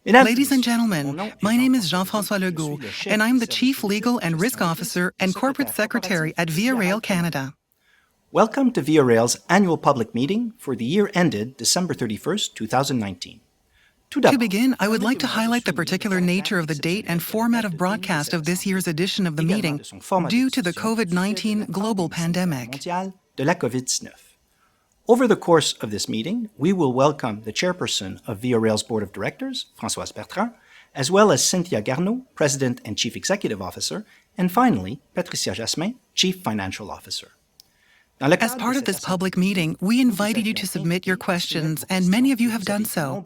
Ladies and gentlemen, my name is Jean-François Legault, and I'm the Chief Legal and Risk Officer and Corporate Secretary at Via Rail Canada. Welcome to Via Rail's annual public meeting for the year ended December 31st, 2019. To begin, I would like to highlight the particular nature of the date and format of broadcast of this year's edition of the meeting due to the COVID-19 global pandemic. Over the course of this meeting, we will welcome the Chairperson of Via Rail's Board of Directors, Françoise Bertrand, as well as Cynthia Garneau, President and Chief Executive Officer, and finally, Patricia Jasmin, Chief Financial Officer. As part of this public meeting, we invited you to submit your questions, and many of you have done so,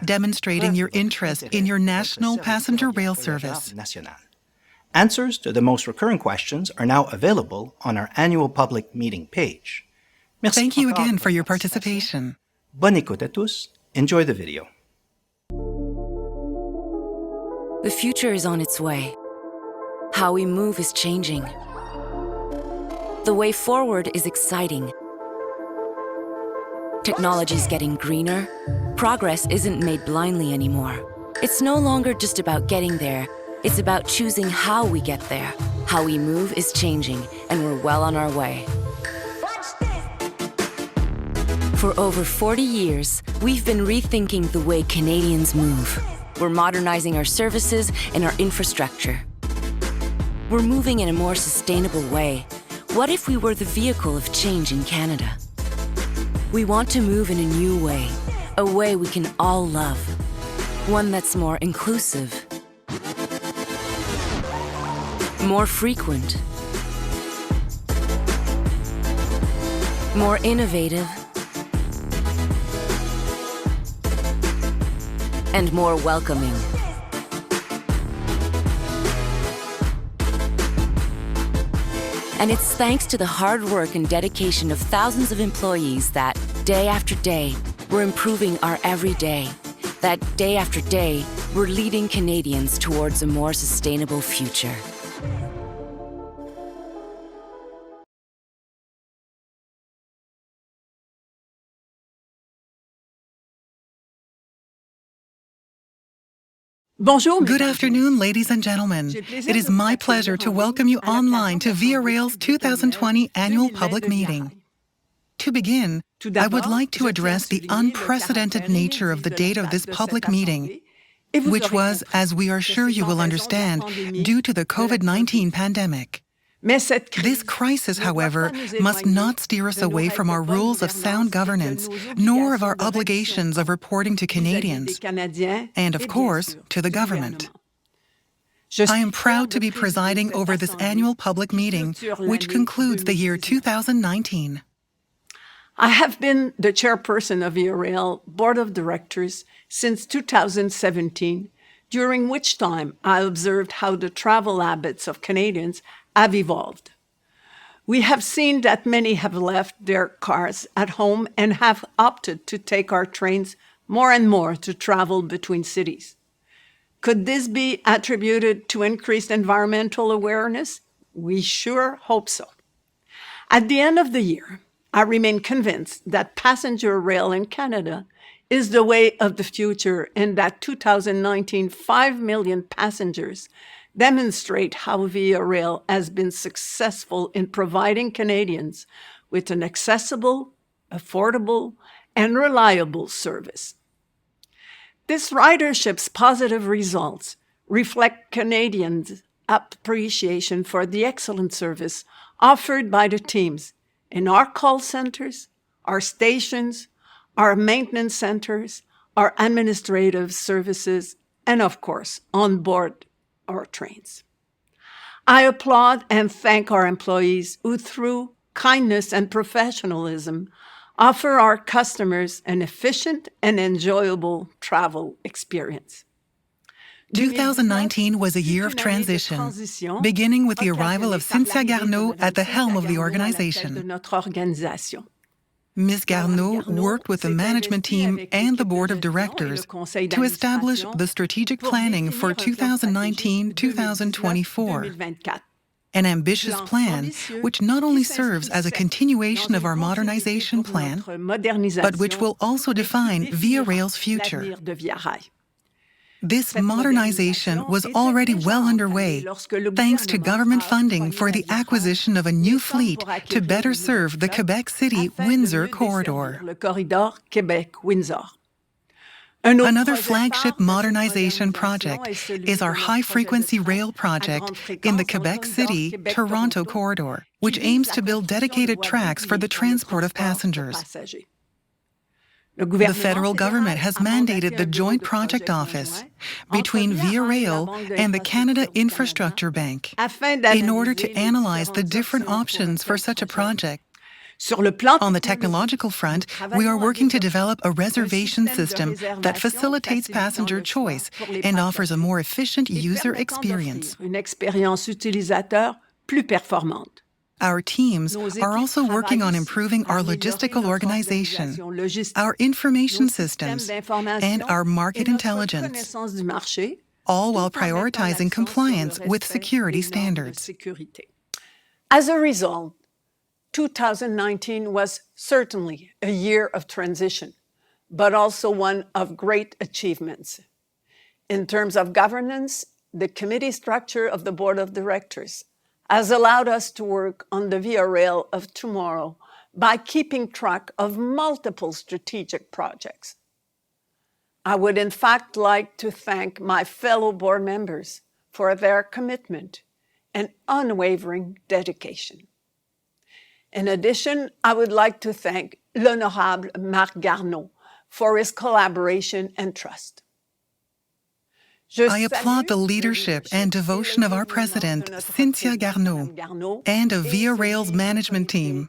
demonstrating your interest in your national passenger rail service. Answers to the most recurring questions are now available on our annual public meeting page. Thank you again for your participation. Bonne écoute à tous. Enjoy the video. The future is on its way. How we move is changing. The way forward is exciting. Technology's getting greener. Progress isn't made blindly anymore. It's no longer just about getting there. It's about choosing how we get there. How we move is changing, and we're well on our way. For over 40 years, we've been rethinking the way Canadians move. We're modernizing our services and our infrastructure. We're moving in a more sustainable way. What if we were the vehicle of change in Canada? We want to move in a new way, a way we can all love. One that's more inclusive, more frequent, more innovative, and more welcoming. And it's thanks to the hard work and dedication of thousands of employees that, day after day, we're improving our everyday. That day after day, we're leading Canadians towards a more sustainable future. Good afternoon, ladies and gentlemen. It is my pleasure to welcome you online to Via Rail's 2020 annual public meeting. To begin, I would like to address the unprecedented nature of the date of this public meeting, which was, as we are sure you will understand, due to the COVID-19 pandemic. This crisis, however, must not steer us away from our rules of sound governance, nor of our obligations of reporting to Canadians, and of course, to the government. I am proud to be presiding over this annual public meeting, which concludes the year 2019. I have been the chairperson of Via Rail Board of Directors since 2017, during which time I observed how the travel habits of Canadians have evolved. We have seen that many have left their cars at home and have opted to take our trains more and more to travel between cities. Could this be attributed to increased environmental awareness? We sure hope so. At the end of the year, I remain convinced that passenger rail in Canada is the way of the future, and that 2019 5 million passengers demonstrate how Via Rail has been successful in providing Canadians with an accessible, affordable, and reliable service. This ridership's positive results reflect Canadians' appreciation for the excellent service offered by the teams in our call centers, our stations, our maintenance centers, our administrative services, and of course, on board our trains. I applaud and thank our employees who, through kindness and professionalism, offer our customers an efficient and enjoyable travel experience. 2019 was a year of transition, beginning with the arrival of Cynthia Garneau at the helm of the organization. Ms. Garneau worked with the management team and the board of directors to establish the strategic planning for 2019-2024, an ambitious plan which not only serves as a continuation of our modernization plan, but which will also define Via Rail's future. This modernization was already well underway, thanks to government funding for the acquisition of a new fleet to better serve the Quebec City-Windsor corridor. Another flagship modernization project is our high-frequency rail project in the Quebec City-Toronto corridor, which aims to build dedicated tracks for the transport of passengers. The federal government has mandated the Joint Project Office between Via Rail and the Canada Infrastructure Bank in order to analyze the different options for such a project. On the technological front, we are working to develop a reservation system that facilitates passenger choice and offers a more efficient user experience. Our teams are also working on improving our logistical organization, our information systems, and our market intelligence, all while prioritizing compliance with security standards. As a result, 2019 was certainly a year of transition, but also one of great achievements. In terms of governance, the committee structure of the Board of Directors has allowed us to work on the Via Rail of tomorrow by keeping track of multiple strategic projects. I would in fact like to thank my fellow board members for their commitment and unwavering dedication. In addition, I would like to thank l'Honorable Marc Garneau for his collaboration and trust. I applaud the leadership and devotion of our president, Cynthia Garneau, and of Via Rail's management team,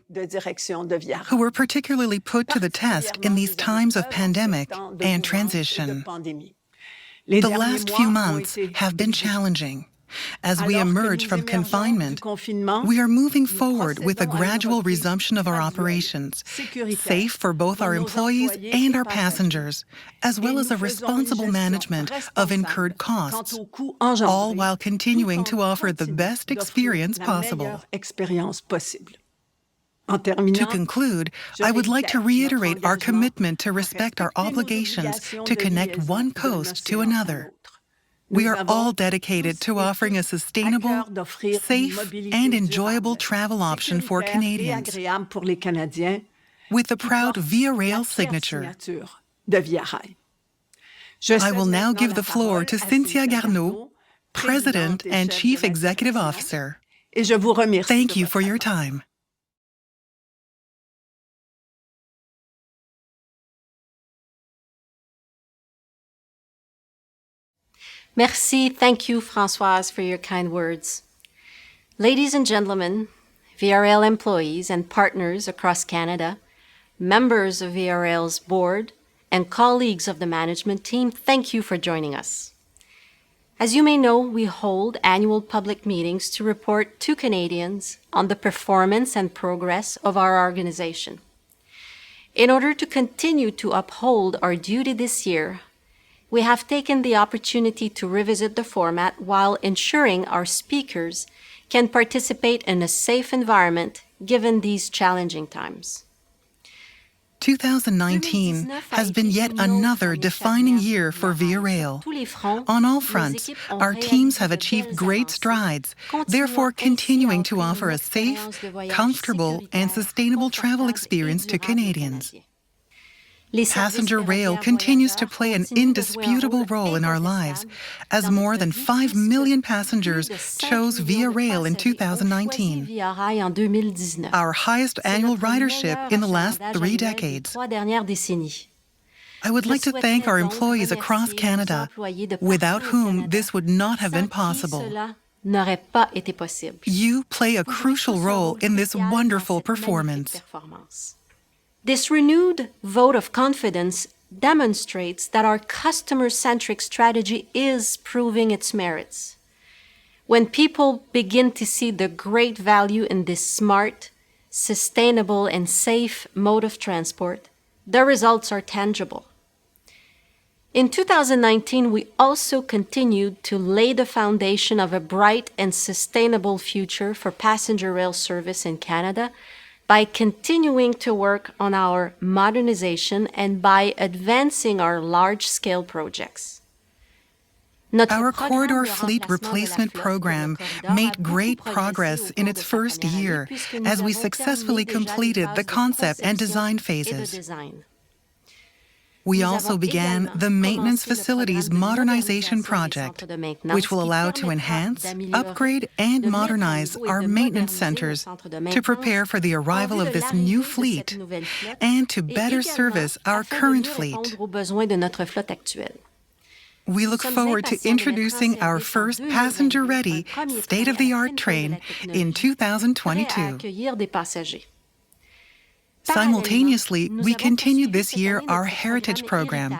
who were particularly put to the test in these times of pandemic and transition. The last few months have been challenging. As we emerge from confinement, we are moving forward with a gradual resumption of our operations, safe for both our employees and our passengers, as well as a responsible management of incurred costs, all while continuing to offer the best experience possible. To conclude, I would like to reiterate our commitment to respect our obligations to connect one coast to another. We are all dedicated to offering a sustainable, safe, and enjoyable travel option for Canadians, with the proud Via Rail signature. I will now give the floor to Cynthia Garneau, President and Chief Executive Officer. Thank you for your time. Merci. Thank you, Françoise, for your kind words. Ladies and gentlemen, Via Rail employees and partners across Canada, members of Via Rail's board, and colleagues of the management team, thank you for joining us. As you may know, we hold annual public meetings to report to Canadians on the performance and progress of our organization. In order to continue to uphold our duty this year, we have taken the opportunity to revisit the format while ensuring our speakers can participate in a safe environment given these challenging times. 2019 has been yet another defining year for Via Rail. On all fronts, our teams have achieved great strides, therefore continuing to offer a safe, comfortable, and sustainable travel experience to Canadians. Passenger rail continues to play an indisputable role in our lives, as more than 5 million passengers chose Via Rail in 2019, our highest annual ridership in the last 3 decades. I would like to thank our employees across Canada, without whom this would not have been possible. You play a crucial role in this wonderful performance. This renewed vote of confidence demonstrates that our customer-centric strategy is proving its merits. When people begin to see the great value in this smart, sustainable, and safe mode of transport, the results are tangible. In 2019, we also continued to lay the foundation of a bright and sustainable future for passenger rail service in Canada by continuing to work on our modernization and by advancing our large-scale projects. Our corridor fleet replacement program made great progress in its first year as we successfully completed the concept and design phases. We also began the Maintenance Facilities Modernization Project, which will allow to enhance, upgrade, and modernize our maintenance centers to prepare for the arrival of this new fleet and to better service our current fleet. We look forward to introducing our first passenger-ready, state-of-the-art train in 2022. Simultaneously, we continued this year our Heritage Program,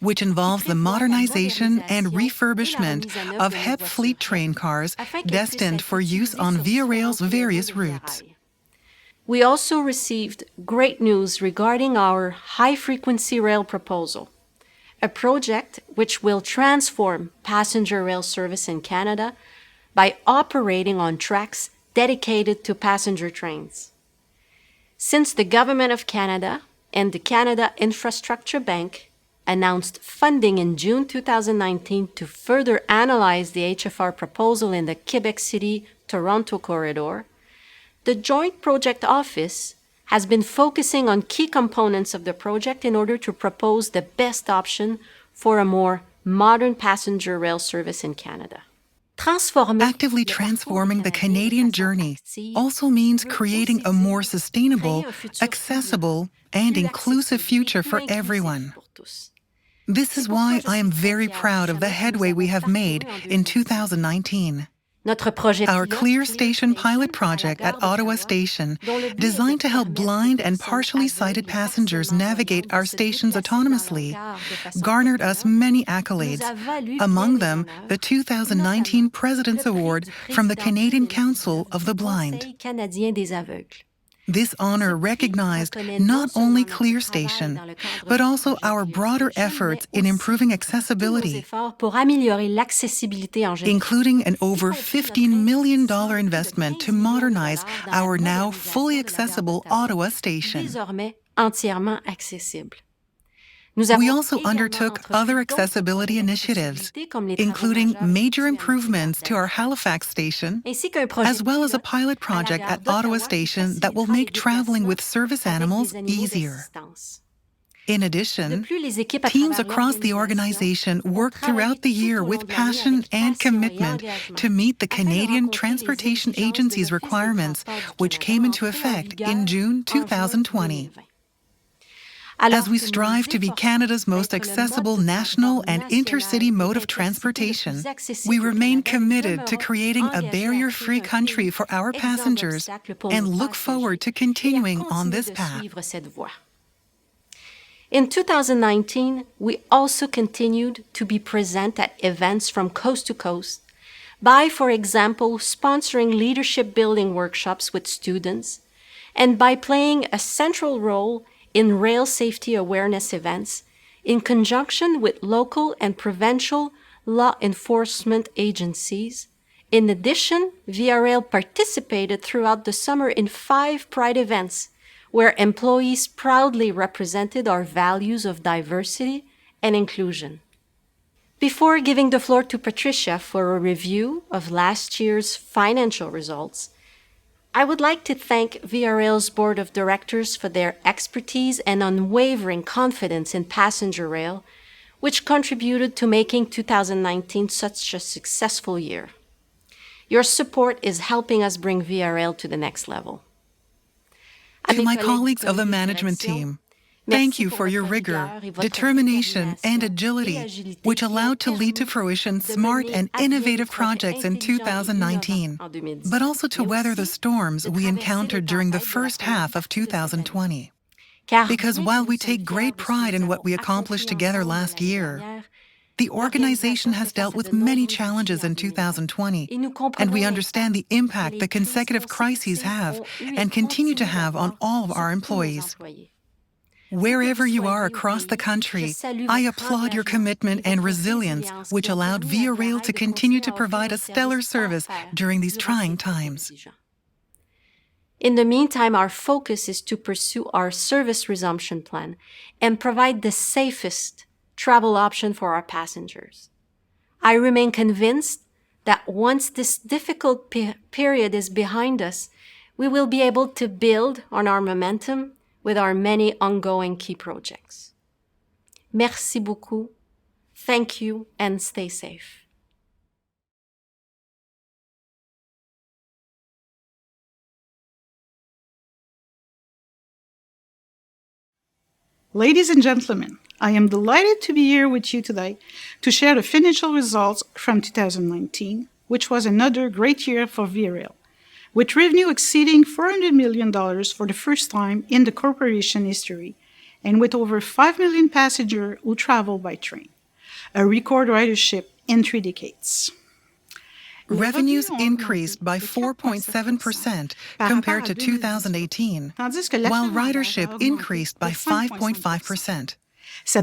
which involves the modernization and refurbishment of HEP fleet train cars destined for use on Via Rail's various routes. We also received great news regarding our high-frequency rail proposal, a project which will transform passenger rail service in Canada by operating on tracks dedicated to passenger trains. Since the Government of Canada and the Canada Infrastructure Bank announced funding in June 2019 to further analyze the HFR proposal in the Quebec City-Toronto corridor, the Joint Project Office has been focusing on key components of the project in order to propose the best option for a more modern passenger rail service in Canada. Actively transforming the Canadian journey also means creating a more sustainable, accessible, and inclusive future for everyone. This is why I am very proud of the headway we have made in 2019. Our Clear Station pilot project at Ottawa Station, designed to help blind and partially sighted passengers navigate our stations autonomously, garnered us many accolades, among them the 2019 President's Award from the Canadian Council of the Blind. This honor recognized not only Clear Station, but also our broader efforts in improving accessibility, including an over $15 million investment to modernize our now fully accessible Ottawa Station. We also undertook other accessibility initiatives, including major improvements to our Halifax station, as well as a pilot project at Ottawa Station that will make traveling with service animals easier. In addition, teams across the organization worked throughout the year with passion and commitment to meet the Canadian Transportation Agency's requirements, which came into effect in June 2020. As we strive to be Canada's most accessible national and intercity mode of transportation, we remain committed to creating a barrier-free country for our passengers and look forward to continuing on this path. In 2019, we also continued to be present at events from coast to coast by, for example, sponsoring leadership building workshops with students and by playing a central role in rail safety awareness events in conjunction with local and provincial law enforcement agencies. In addition, Via Rail participated throughout the summer in 5 Pride events where employees proudly represented our values of diversity and inclusion. Before giving the floor to Patricia for a review of last year's financial results, I would like to thank Via Rail's Board of Directors for their expertise and unwavering confidence in passenger rail, which contributed to making 2019 such a successful year. Your support is helping us bring Via Rail to the next level. To my colleagues of the management team, thank you for your rigor, determination, and agility, which allowed to lead to fruition smart and innovative projects in 2019, but also to weather the storms we encountered during the first half of 2020. Because while we take great pride in what we accomplished together last year, the organization has dealt with many challenges in 2020, and we understand the impact the consecutive crises have and continue to have on all of our employees. Wherever you are across the country, I applaud your commitment and resilience, which allowed Via Rail to continue to provide a stellar service during these trying times. In the meantime, our focus is to pursue our service resumption plan and provide the safest travel option for our passengers. I remain convinced that once this difficult period is behind us, we will be able to build on our momentum with our many ongoing key projects. Merci beaucoup. Thank you and stay safe. Ladies and gentlemen, I am delighted to be here with you today to share the financial results from 2019, which was another great year for VRL, with revenue exceeding $400 million for the first time in the corporation history, and with over 5 million passengers who travel by train, a record ridership in 3 decades. Revenues increased by 4.7% compared to 2018, while ridership increased by 5.5%.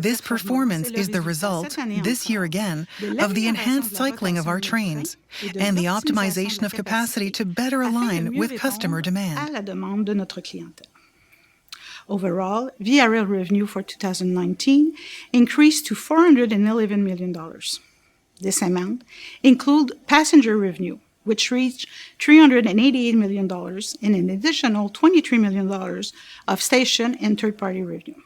This performance is the result, this year again, of the enhanced cycling of our trains and the optimization of capacity to better align with customer demand. Overall, VRL revenue for 2019 increased to $411 million. This amount includes passenger revenue, which reached $388 million, and an additional $23 million of station and third-party revenue.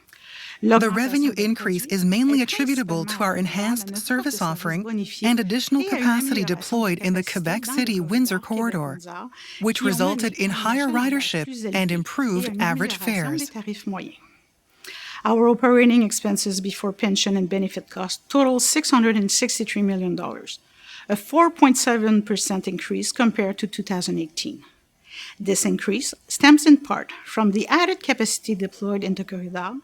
The revenue increase is mainly attributable to our enhanced service offering and additional capacity deployed in the Quebec City-Windsor corridor, which resulted in higher ridership and improved average fares. Our operating expenses before pension and benefit costs totaled $663 million, a 4.7% increase compared to 2018. This increase stems in part from the added capacity deployed in the corridor,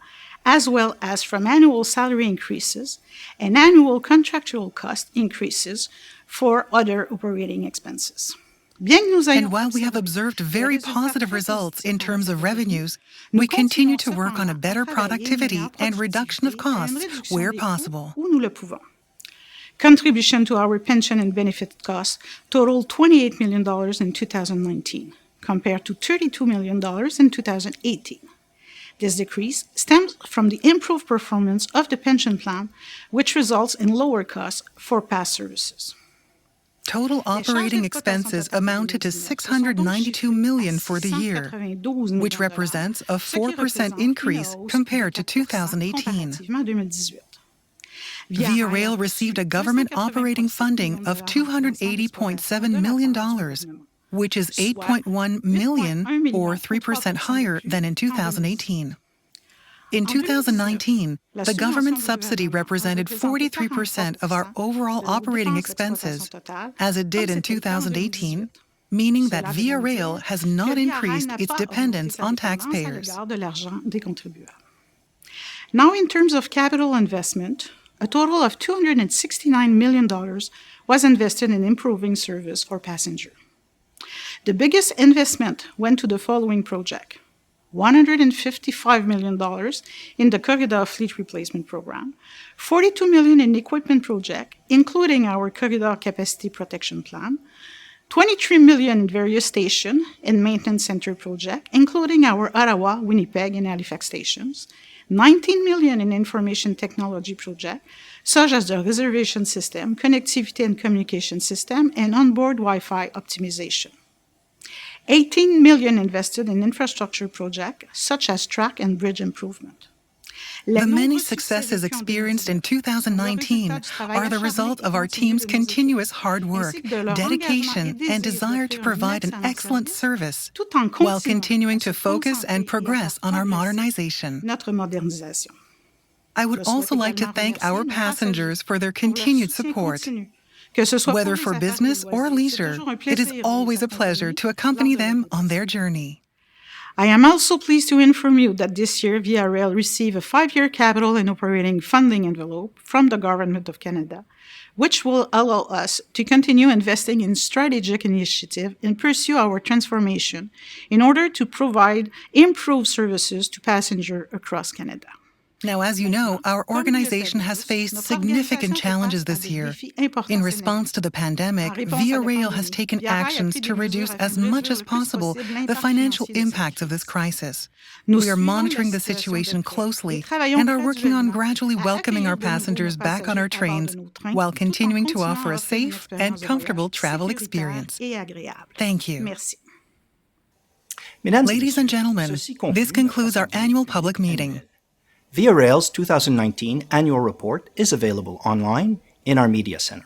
as well as from annual salary increases and annual contractual cost increases for other operating expenses. And while we have observed very positive results in terms of revenues, we continue to work on a better productivity and reduction of costs where possible. Contribution to our pension and benefit costs totaled $28 million in 2019, compared to $32 million in 2018. This decrease stems from the improved performance of the pension plan, which results in lower costs for past services. Total operating expenses amounted to $692 million for the year, which represents a 4% increase compared to 2018. Via Rail received a government operating funding of $280.7 million, which is $8.1 million, or 3% higher than in 2018. In 2019, the government subsidy represented 43% of our overall operating expenses, as it did in 2018, meaning that Via Rail has not increased its dependence on taxpayers. Now, in terms of capital investment, a total of $269 million was invested in improving service for passengers. The biggest investment went to the following project: $155 million in the Corridor Fleet Replacement Program, $42 million in equipment project, including our Corridor Capacity Protection Plan, $23 million in various station and maintenance center project, including our Ottawa, Winnipeg, and Halifax stations, $19 million in information technology project, such as the reservation system, connectivity and communication system, and onboard Wi-Fi optimization. $18 million invested in infrastructure projects, such as track and bridge improvement. The many successes experienced in 2019 are the result of our team's continuous hard work, dedication, and desire to provide an excellent service, while continuing to focus and progress on our modernization. I would also like to thank our passengers for their continued support. Whether for business or leisure, it is always a pleasure to accompany them on their journey. I am also pleased to inform you that this year, Via Rail received a 5-year capital and operating funding envelope from the Government of Canada, which will allow us to continue investing in strategic initiatives and pursue our transformation in order to provide improved services to passengers across Canada. Now, as you know, our organization has faced significant challenges this year. In response to the pandemic, Via Rail has taken actions to reduce as much as possible the financial impacts of this crisis. We are monitoring the situation closely and are working on gradually welcoming our passengers back on our trains while continuing to offer a safe and comfortable travel experience. Thank you. Ladies and gentlemen, this concludes our annual public meeting. Via Rail's 2019 annual report is available online in our media center.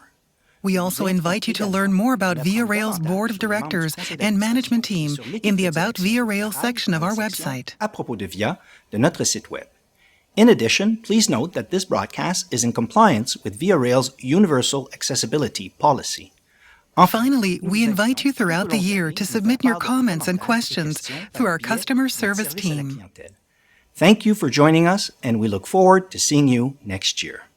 We also invite you to learn more about Via Rail's board of directors and management team in the About Via Rail section of our website. À propos de Via, de notre site web. In addition, please note that this broadcast is in compliance with Via Rail's Universal Accessibility Policy. Finally, we invite you throughout the year to submit your comments and questions through our customer service team. Thank you for joining us, and we look forward to seeing you next year.